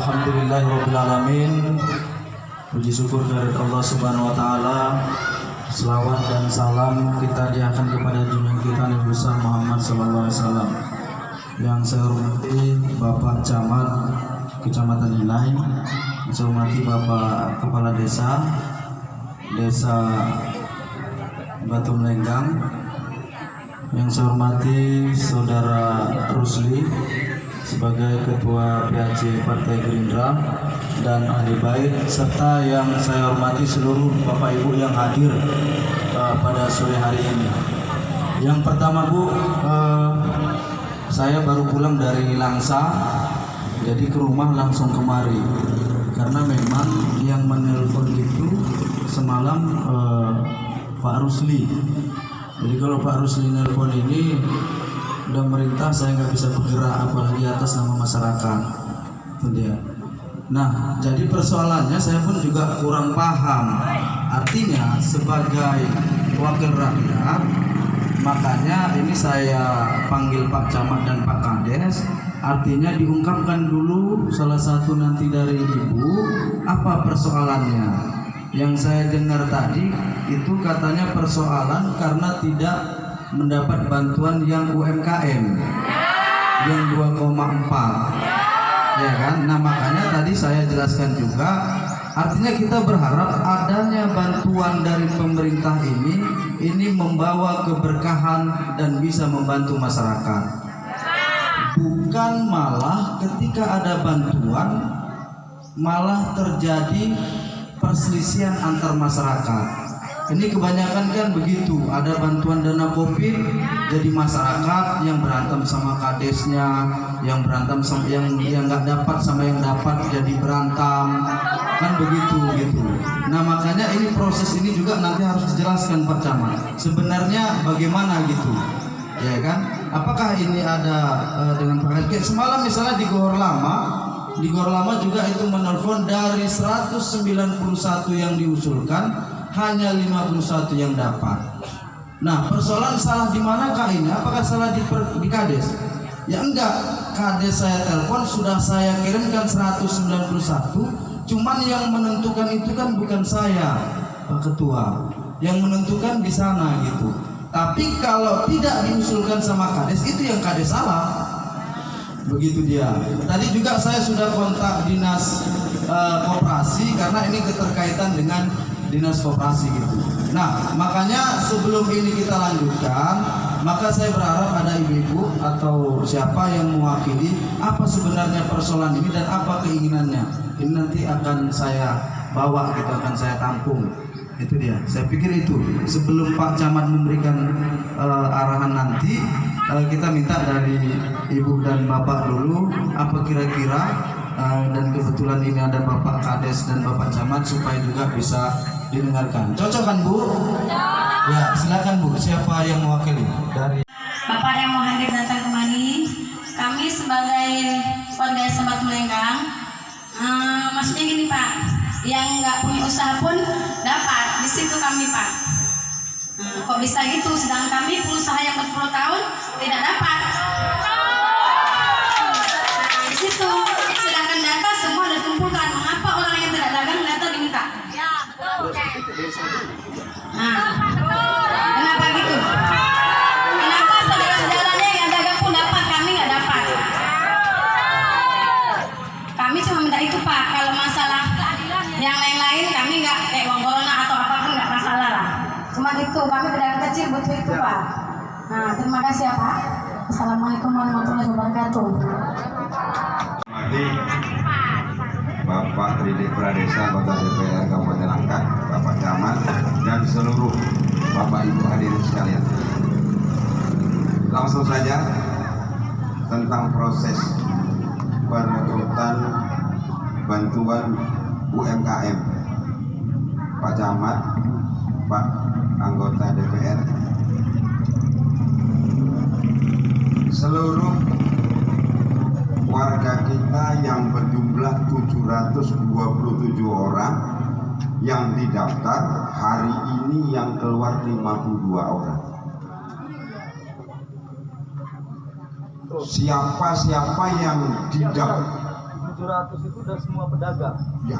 Alhamdulillahirrabbilalamin. Puji syukur dari Allah Subhanahu wa Ta'ala. Selawat dan salam kita diakan kepada junjungan kita Nabi besar Muhammad Sallallahu Alaihi Wasallam. Yang saya hormati Bapak Camat Kecamatan Inai, yang saya hormati Bapak Kepala Desa Batu Melenggang, yang saya hormati Saudara Rusli sebagai Ketua PAC Partai Gerindra dan ahli bait, serta yang saya hormati seluruh Bapak Ibu yang hadir pada sore hari ini. Yang pertama Bu, saya baru pulang dari Langsa, jadi ke rumah langsung kemari karena memang yang menelpon itu semalam Pak Rusli. Jadi kalau Pak Rusli nelpon ini udah merintah saya nggak bisa bergerak apalagi atas nama masyarakat, itu dia. Nah, jadi persoalannya saya pun juga kurang paham. Artinya sebagai wakil rakyat, makanya ini saya panggil Pak Camat dan Pak Kades. Artinya diungkapkan dulu salah satu nanti dari Ibu apa persoalannya. Yang saya dengar tadi itu katanya persoalan karena tidak mendapat bantuan yang UMKM yang 2,4, ya kan? Nah makanya tadi saya jelaskan juga, artinya kita berharap adanya bantuan dari pemerintah ini membawa keberkahan dan bisa membantu masyarakat, bukan malah ketika ada bantuan malah terjadi perselisihan antar masyarakat. Ini kebanyakan kan begitu, ada bantuan dana COVID, jadi masyarakat yang berantem sama kadesnya, yang berantem sama yang nggak dapat sama yang dapat jadi berantem, kan begitu gitu. Nah makanya ini proses ini juga nanti harus dijelaskan Pak Camat. Sebenarnya bagaimana gitu, ya kan? Apakah ini ada dengan Pak Kades? Semalam misalnya di Gor Lama juga itu menelpon dari 191 yang diusulkan hanya 51 yang dapat. Nah persoalan salah di manakah ini? Apakah salah di Kades? Ya enggak, Kades saya telepon sudah saya kirimkan 191, cuman yang menentukan itu kan bukan saya Pak Ketua, yang menentukan di sana gitu. Tapi kalau tidak diusulkan sama Kades, itu yang Kades salah. Begitu dia. Tadi juga saya sudah kontak dinas koperasi karena ini keterkaitan dengan dinas koperasi gitu. Nah makanya sebelum ini kita lanjutkan, maka saya berharap ada ibu-ibu atau siapa yang mewakili apa sebenarnya persoalan ini dan apa keinginannya. Ini nanti akan saya bawa gitu, akan saya tampung. Itu dia. Saya pikir itu sebelum Pak Camat memberikan arahan nanti, kita minta dari Ibu dan Bapak dulu apa kira-kira, dan kebetulan ini ada Bapak Kades dan Bapak Camat supaya juga bisa didengarkan. Cocok kan Bu? Ya, silakan Bu. Siapa yang mewakili dari Bapak yang mau hadir datang kemari? Kami sebagai warga Batu Melenggang, maksudnya gini Pak, yang nggak punya usaha pun dapat di situ kami Pak. Kok bisa gitu? Sedangkan kami pengusaha yang berpuluh tahun tidak dapat. Nah, di situ sedangkan data semua dikumpulkan. Mengapa orang yang tidak dagang data diminta? Nah, kenapa gitu? Kenapa saudara-saudaranya yang dagang pun dapat, kami nggak dapat? Kami cuma minta itu Pak. Kalau masalah yang lain-lain kami nggak kayak uang corona atau apapun nggak masalah lah. Cuma gitu, kami pedagang kecil butuh itu Pak. Nah, terima kasih ya Pak. Assalamualaikum warahmatullahi wabarakatuh. Bapak Tridik Pradesa Kota DPR Kabupaten Langkat, Bapak Camat, dan seluruh Bapak Ibu hadirin sekalian. Langsung saja tentang proses perekrutan bantuan UMKM. Pak Camat, Pak anggota DPR, seluruh warga kita yang berjumlah 727 orang yang didaftar, hari ini yang keluar 52 orang. Siapa yang didaftar 700 itu udah semua pedagang. Ya,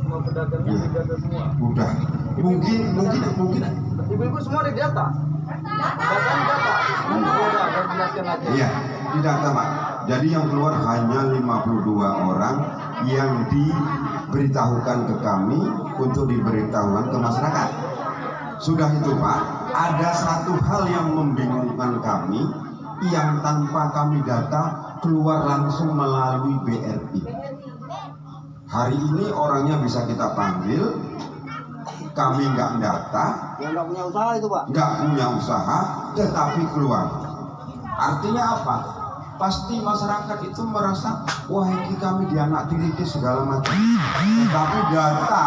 Semua pedagangnya Iya. didata semua. udah. Mungkin Ibu-ibu semua didata. Pedagang data. Udah, jelaskan lagi. iya, tidak Pak. Jadi yang keluar hanya 52 orang yang diberitahukan ke kami untuk diberitahukan ke masyarakat. Sudah itu Pak, ada satu hal yang membingungkan kami yang tanpa kami data keluar langsung melalui BRI. Hari ini orangnya bisa kita panggil, kami nggak data, Yang nggak punya usaha itu Pak. nggak punya usaha, tetapi keluar. Artinya apa? Pasti masyarakat itu merasa, wah ini kami dianak tiri segala macam. Tetapi data,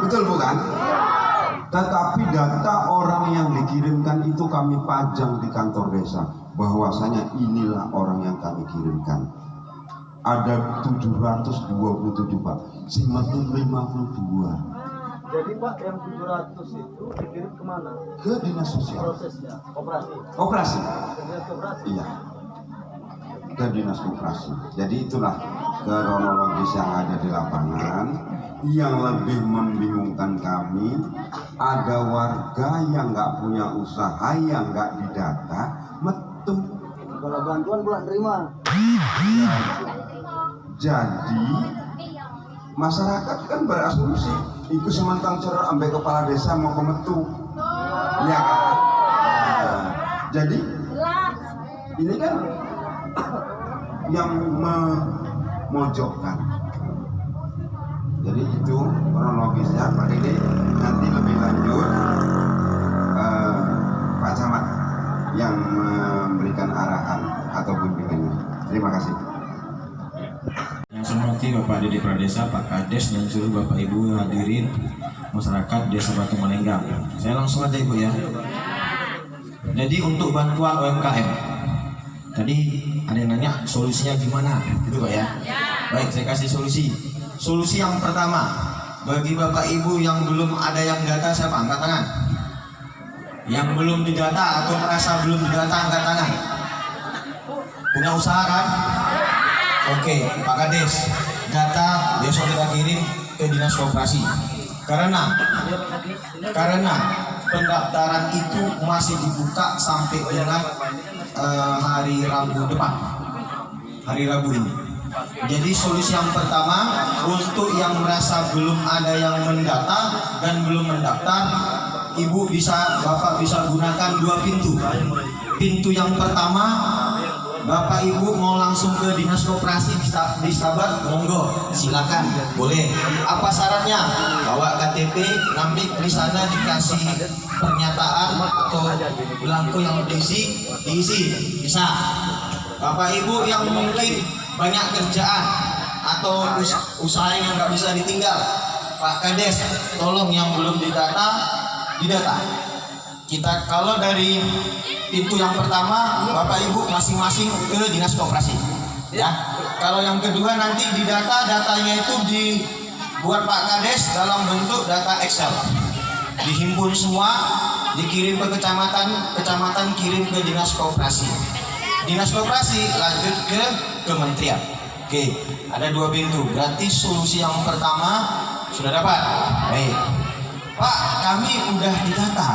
betul bukan? Tetapi data orang yang dikirimkan itu kami pajang di kantor desa, bahwasanya inilah orang yang kami kirimkan. Ada 727 Pak, sing metu 52 Jadi Pak, yang 700 itu dikirim kemana? ke dinas sosial. Prosesnya, operasi. Operasi. Kemudian ke operasi. Iya, ke dinas koperasi. Jadi itulah kronologis yang ada di lapangan. Yang lebih membingungkan kami, ada warga yang nggak punya usaha, yang nggak didata, metu. Kalau bantuan bulan terima. Jadi masyarakat kan berasumsi ikut semantang cerah ambil kepala desa mau ke metu, ya kan? Nah, jadi ini kan yang memojokkan. Jadi itu kronologisnya Pak Dede. Nanti lebih lanjut Pak Camat yang memberikan arahan atau bimbingannya. Terima kasih. Yang saya hormati Bapak Dede Pradesa, Pak Kades, dan seluruh Bapak Ibu hadirin masyarakat Desa Batu Manenggang. Saya langsung aja Ibu ya. Jadi untuk bantuan UMKM, tadi ada yang nanya solusinya gimana, gitu Pak ya. Baik, saya kasih solusi. Solusi yang pertama, bagi Bapak Ibu yang belum ada yang data, siapa angkat tangan? Yang belum didata atau merasa belum didata, angkat tangan. Punya usaha kan? Oke, Pak Kades, data besok kita kirim ke dinas koperasi. Karena pendaftaran itu masih dibuka sampai dengan hari Rabu depan, hari Rabu ini. Jadi solusi yang pertama, untuk yang merasa belum ada yang mendata dan belum mendaftar, Bapak bisa gunakan 2 pintu. Pintu yang pertama, Bapak Ibu mau langsung ke dinas koperasi di Stabat, monggo, silakan, boleh. Apa syaratnya? Bawa KTP, nanti di sana dikasih pernyataan atau belangko yang diisi, bisa. Bapak Ibu yang mungkin banyak kerjaan atau usaha yang nggak bisa ditinggal, Pak Kades, tolong yang belum didata. Kita kalau dari pintu yang pertama, Bapak Ibu masing-masing ke dinas koperasi, ya. Kalau yang kedua nanti datanya itu dibuat Pak Kades dalam bentuk data Excel, dihimpun semua, dikirim ke kecamatan kirim ke dinas koperasi. Dinas koperasi lanjut ke kementerian. Oke, ada 2 pintu. Berarti solusi yang pertama sudah dapat. Baik, Pak, kami udah didata,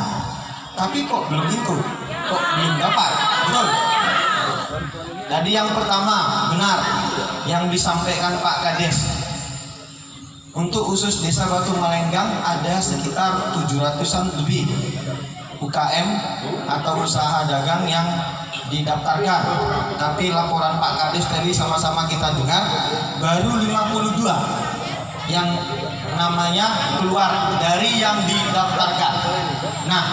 tapi kok belum itu, kok belum dapat, betul? Jadi yang pertama benar yang disampaikan Pak Kades. Untuk khusus Desa Batu Malenggang ada sekitar 700-an lebih UKM atau usaha dagang yang didaftarkan. Tapi laporan Pak Kades tadi sama-sama kita dengar, baru 52 yang namanya keluar dari yang didaftarkan. Nah,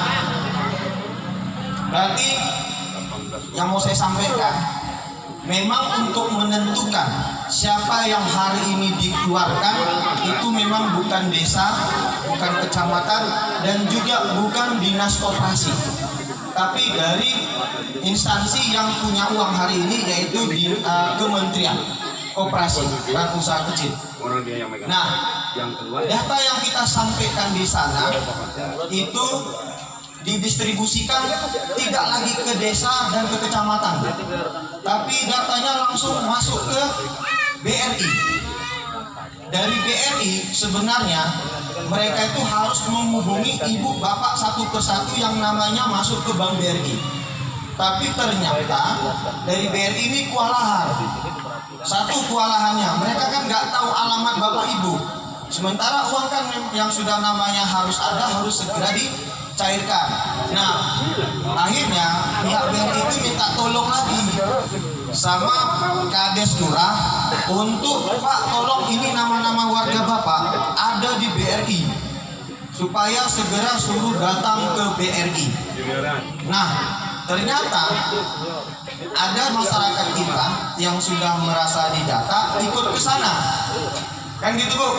berarti yang mau saya sampaikan, memang untuk menentukan siapa yang hari ini dikeluarkan itu memang bukan desa, bukan kecamatan, dan juga bukan dinas koperasi, tapi dari instansi yang punya uang hari ini, yaitu di Kementerian Koperasi dan Usaha Kecil. Nah, data yang kita sampaikan di sana itu didistribusikan tidak lagi ke desa dan ke kecamatan, tapi datanya langsung masuk ke BRI. dari BRI sebenarnya mereka itu harus menghubungi ibu bapak satu persatu yang namanya masuk ke Bank BRI. Tapi ternyata dari BRI ini kewalahan. Satu kewalahannya, mereka kan nggak tahu alamat bapak ibu. Sementara uang kan yang sudah namanya harus ada, harus segera dicairkan. Nah, akhirnya pihak BRI itu minta tolong lagi sama Kades Lurah untuk Pak tolong ini nama-nama warga bapak ada di BRI supaya segera suruh datang ke BRI. Nah, ternyata ada masyarakat kita yang sudah merasa didata ikut ke sana, kan gitu Bu.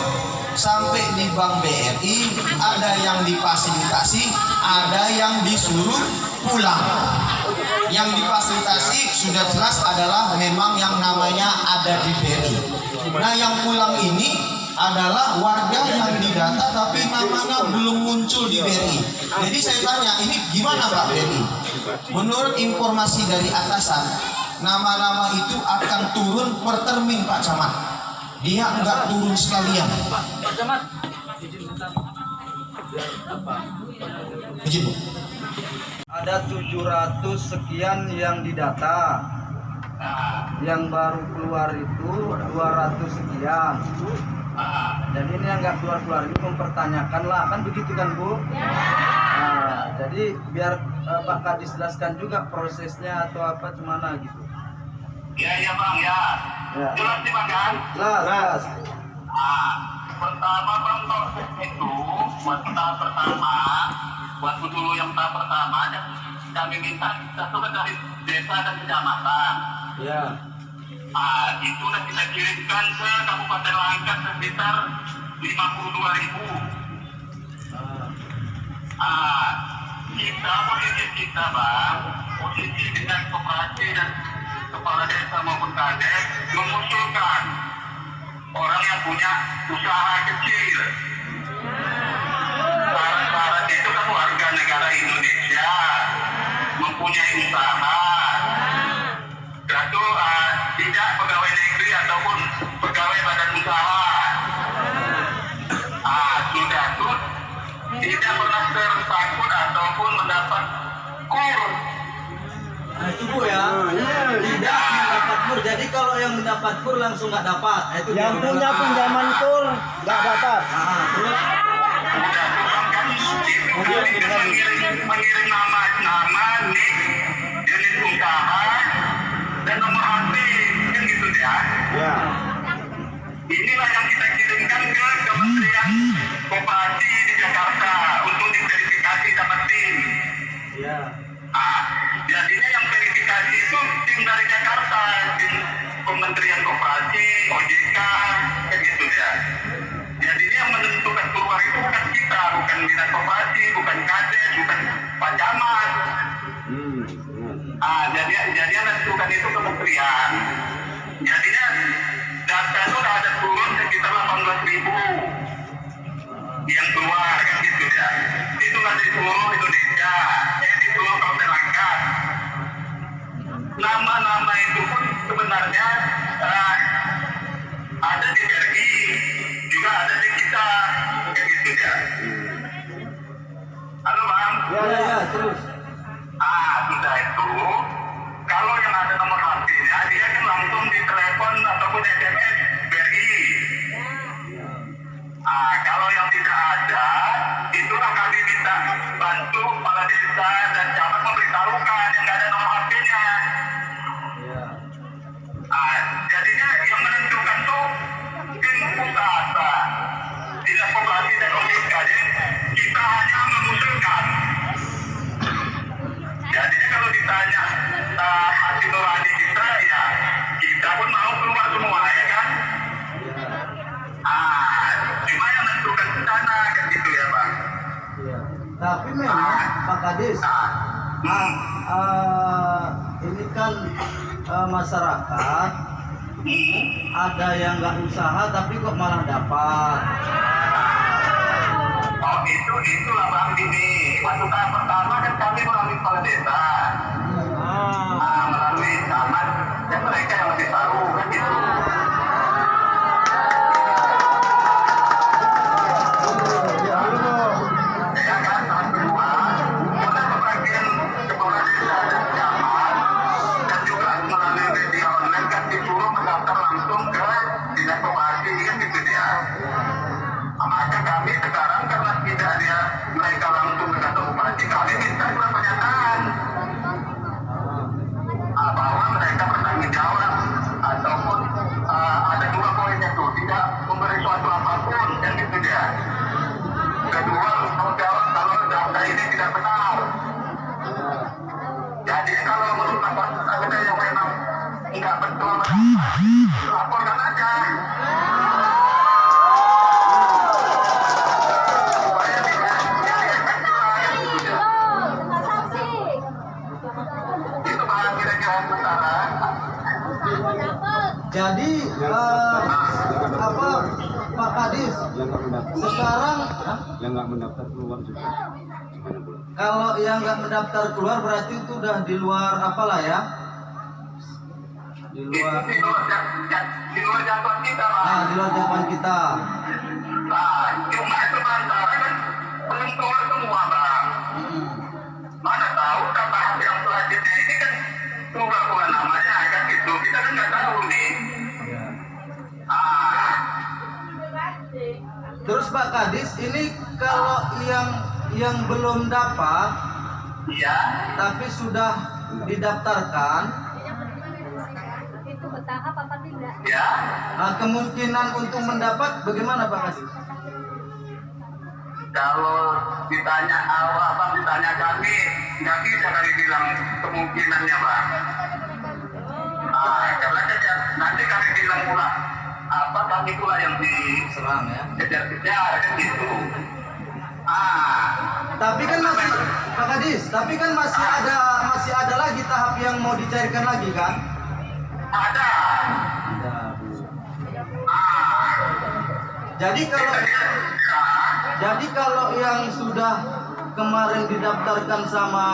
Sampai di Bank BRI ada yang difasilitasi, ada yang disuruh pulang. Yang difasilitasi sudah jelas adalah memang yang namanya ada di BRI. Nah, yang pulang ini adalah warga yang didata tapi namanya belum muncul di BRI. Jadi saya tanya, ini gimana Pak BRI? Menurut informasi dari atasan, nama-nama itu akan turun per termin Pak Camat. Dia enggak turun sekalian. Pak Camat. Izin Bu. Ada 700 sekian yang didata. Yang baru keluar itu 200 sekian. Jadi ini yang nggak keluar-keluar ini mempertanyakan lah, kan begitu kan Bu? Nah, jadi biar Pak Kadis jelaskan juga prosesnya atau apa gimana gitu. Ya Bang ya. Jelas nih Bang kan? Jelas. Pertama Bang, proses itu buat tahap pertama, buat dulu yang tahap pertama kami minta satukan dari desa dan kecamatan. Ya. Itu udah kita kirimkan ke Kabupaten Langkat sekitar 52.000. Posisi kita Bang, posisi dengan koperasi dan kepala desa maupun kades mengusulkan orang yang punya usaha kecil. Syarat-syarat itu kan warga negara Indonesia mempunyai usaha. Satu, tidak pegawai negeri ataupun pegawai badan usaha. Sudah tuh tidak pernah tersangkut ataupun mendapat kur. Nah itu Bu ya. Tidak mendapat kur. Jadi kalau yang mendapat kur langsung nggak dapat. Nah, itu Yang punya pinjaman kur nggak dapat. Terus Udah tukang kan mengirim nama nik unit usaha dan nomor HP kan gitu ya. Ya. Inilah yang kita kirimkan ke Kementerian Koperasi di Jakarta untuk diverifikasi sama tim. ya. Jadinya yang verifikasi itu tim dari Jakarta, tim Kementerian Koperasi, OJK, kayak gitu ya. Jadinya yang menentukan keluar itu bukan kita, bukan dinas koperasi, bukan kades, bukan Pak Camat. Jadi yang menentukan itu kementerian. Jadinya data itu ada turun sekitar 18.000 yang keluar kan gitu ya. Itu nggak di seluruh Indonesia, di seluruh Kabupaten Langkat. Nama-nama itu pun sebenarnya ada di BRI, juga ada di kita, kayak gitu ya. Halo Bang. Ya, terus. Sudah itu, kalau yang ada nomor HP-nya, dia kan langsung di telepon ataupun SMS BRI. Kalau yang tidak ada, itulah kami minta bantu kepala desa dan camat memberitahukan yang nggak ada nomor HP-nya. Ya. Jadinya yang menentukan tuh tim usaha, dinas koperasi dan OJK. Jadi kita hanya mengusulkan. Jadinya kalau ditanya hati nurani kita, ya kita pun mau keluar semua ya kan. Cuma yang menentukan ke sana kan gitu ya Bang. Ya. Tapi memang Pak Kadis, ini kan masyarakat ada yang nggak usaha tapi kok malah dapat. Itulah Bang ini. Waktu tahap pertama kan kami melalui kepala desa, melalui camat, dan mereka yang lebih tahu kan gitu. Yang nggak mendaftar. Sekarang Yang nggak mendaftar keluar juga. kalau yang nggak mendaftar keluar berarti itu udah di luar apalah ya? Di luar di luar jangkauan kita, Bang. di luar jangkauan kita. Nah, cuma sementara kan belum keluar semua, Bang. Mana tahu tahap yang selanjutnya ini kan keluar namanya kan gitu. Kita kan nggak tahu nih. Terus Pak Kadis, ini kalau yang belum dapat, Iya. tapi sudah didaftarkan, Itu bertahap apa tidak? Ya. kemungkinan untuk mendapat bagaimana Pak Kadis? Kalau ditanya abang ditanya kami, nggak bisa kami bilang kemungkinannya, Bang. Karena kan ya, nanti kami bilang pula kami pula yang Serang ya. dikejar-kejar kan gitu. Tapi kan masih Pak Kadis, tapi kan masih ada lagi tahap yang mau dicairkan lagi kan? Ada. Jadi kalau yang sudah kemarin didaftarkan sama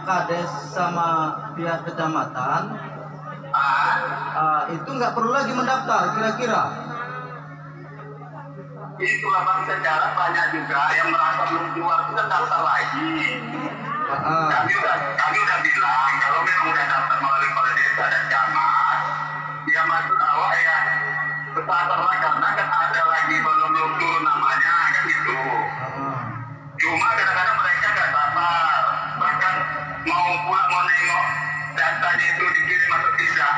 Kades sama pihak kecamatan, itu nggak perlu lagi mendaftar kira-kira. Itulah Bang, secara banyak juga yang merasa belum keluar itu kan daftar lagi. Kami udah bilang kalau memang udah daftar melalui kepala desa dan camat, ya maksud awak ya bersabarlah karena kan ada lagi belum turun namanya kan gitu. Cuma kadang-kadang mereka nggak sabar, bahkan mau pulang mau nengok datanya itu dikirim atau tidak.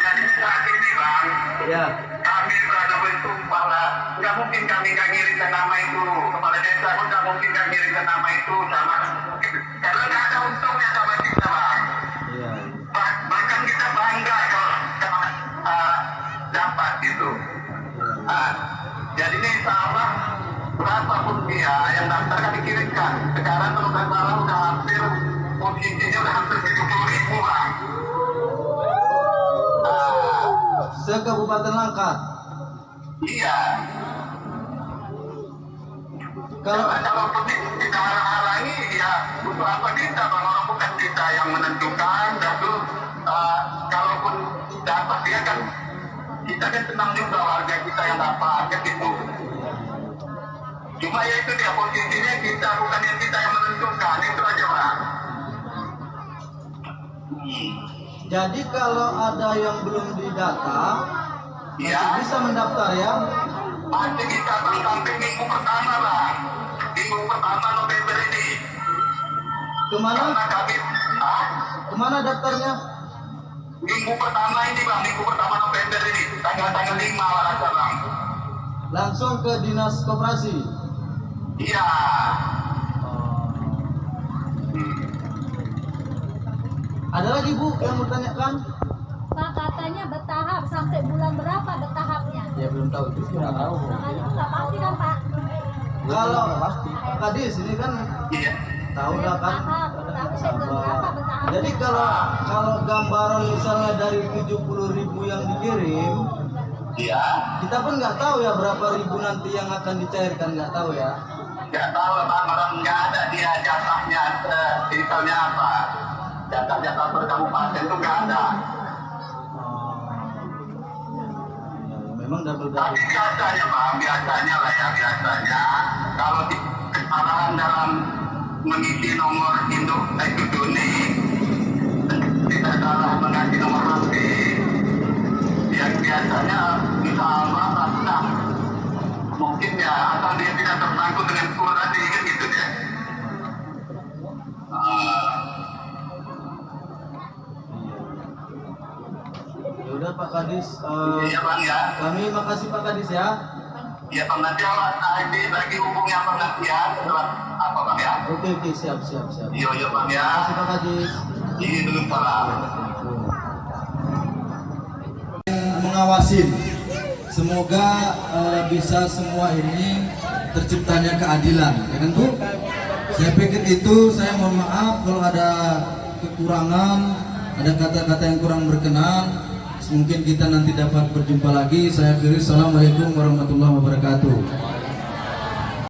Jadi saat ini Bang, Ya. kami berada bersumpah lah, nggak mungkin kami nggak ngirimkan nama itu kepala desa pun nggak mungkin nggak ngirimkan nama itu sama, karena nggak ada untungnya sama kita Bang. Iya. Bahkan kita bangga kalau dapat gitu. Jadi ini insya Allah berapapun dia yang daftar kan dikirimkan. Sekarang kalau nggak salah udah hampir posisinya udah hampir 70.000 Bang. Se-Kabupaten Langkat. Iya. Kalau Kalaupun kita halangi ya butuh apa kita Bang, orang bukan kita yang menentukan. Lalu kalaupun dapat dia kan kita kan senang juga warga kita yang dapat kan gitu. Cuma ya itu dia posisinya kita bukan yang kita yang menentukan, itu aja Bang. jadi kalau ada yang belum didata, Iya. masih bisa mendaftar ya. Nanti kita Bang sampai minggu pertama Bang, minggu pertama November ini. Kemana? Karena kami Kemana daftarnya? minggu pertama ini Bang, minggu pertama November ini, tanggal 5 rasa Bang. Langsung ke dinas koperasi. Iya. Ada lagi Bu yang mau tanyakan? Pak katanya bertahap sampai bulan berapa bertahapnya? Ya belum tahu itu. Nggak tahu. Nah, itu nggak pasti kan Pak? Kalau Pak Kadis ini kan Iya. tahu lah kan. Bertahap, tapi saya bulan berapa bertahap? Jadi kalau gambaran misalnya dari 70.000 yang dikirim, Iya. kita pun nggak tahu ya berapa ribu nanti yang akan dicairkan, nggak tahu ya. Nggak tahu lah Bang, orang nggak ada dia jatahnya, misalnya apa. Jatah-jatah per kabupaten itu nggak ada. Memang double. Tapi biasanya Bang, biasanya lah ya, biasanya kalau di kesalahan dalam mengisi nomor induk Duni, tidak salah mengisi nomor HP, yang biasanya insya Allah rasa mungkin ya asal dia tidak tersangkut dengan surat tadi kan gitu deh. Ya udah Pak Kadis, Iya Bang ya. kami makasih Pak Kadis ya. Ya Bang, nanti awak lagi hubungi Abang nanti ya setelah apa Bang ya. Oke siap. Iya Bang ya. Makasih Pak Kadis. Ini dulu salam. Mengawasin, semoga bisa semua ini terciptanya keadilan, ya kan Bu? Saya pikir itu, saya mohon maaf kalau ada kekurangan, ada kata-kata yang kurang berkenan. Mungkin kita nanti dapat berjumpa lagi. Saya akhiri, assalamualaikum warahmatullahi wabarakatuh.